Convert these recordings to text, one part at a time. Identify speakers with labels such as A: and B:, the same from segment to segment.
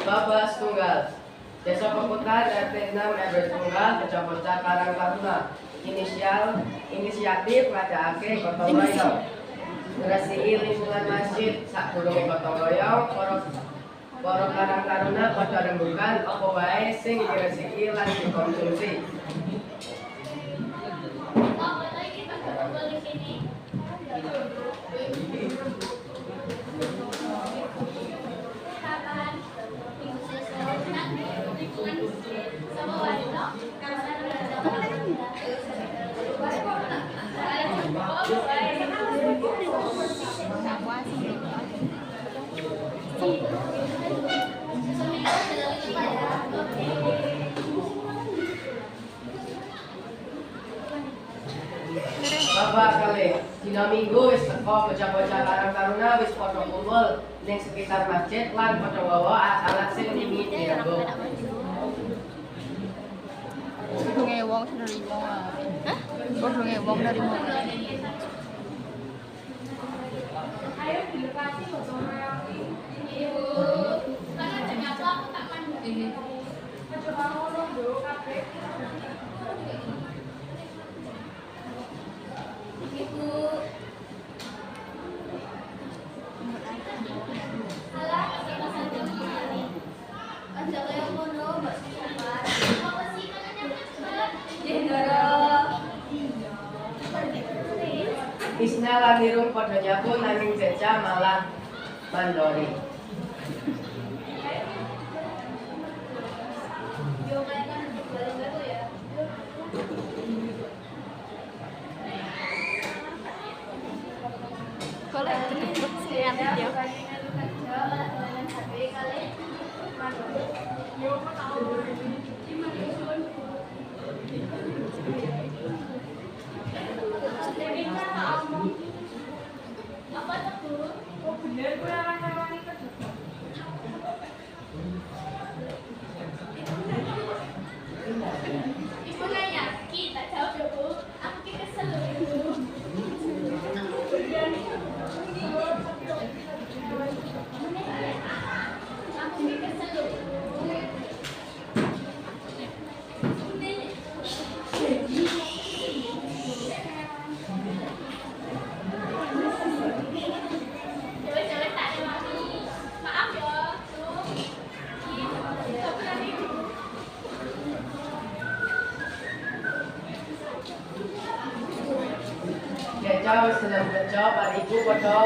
A: Bapak Tunggal Desa Pekutan RT 6 RW Tunggal Bocah-bocah Karang Taruna Inisiatif ngadakake gotong royong ngresiki lingkungan masjid sadurunge gotong royong para Karang Taruna padha rembugan apa wae sing diresiki lan dikonsumsi. Bapak kali dina Minggu wis teko bocah-bocah Karang Taruna wis padha kumpul ning sekitar masjid lan padha wawa alat sing wingi dienggo.
B: Bodonge wong nerimo. Hah? Bodonge wong nerimo.
C: Ayo dilekati gotong royong iki. Ibu, karena jenenge aku tak mandi. Aja ngono lho kabeh. Ibu. Alah, kita saja mari. Aja kaya ngono, Mbak Sifat. Apa sih kanane cepat? Jendara.
A: Isna lan irung padha nyapu nanging Jeca malah mandori.
C: Yo kayak kan baru ya.
B: Kalau cepet sih ya.
C: Apa tuh? Oh bener gue orang-orang itu. Ibu nanya, kita jawab ya Bu. Aku kesel loh Ibu. Aku kesel loh. Cewek-cewek tak ada mami. Maaf ya, tuh.
A: Jeca wis gelem kerja bariku padha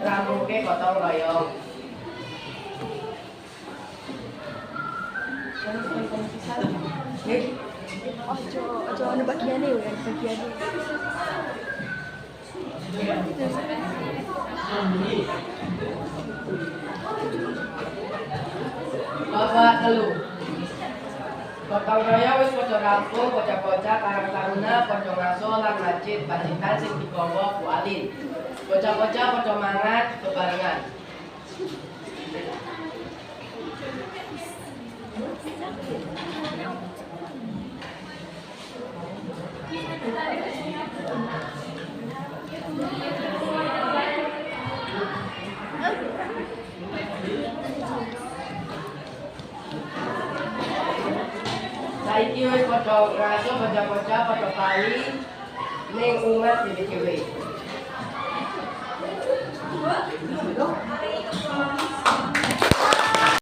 A: ramuke gotong royong.
B: Ojo ana bagiane yo, ana bagiane.
A: Bapak telu gotong royong wis padha rampung, bocah-bocah Karang Taruna padha ngaso lan masjid bajikan sing digawa Bu Alin. Bocah-bocah padha mangan bebarengan. Saiki wis padha ngaso bocah-bocah padha bali ning umat dhewe-dhewe.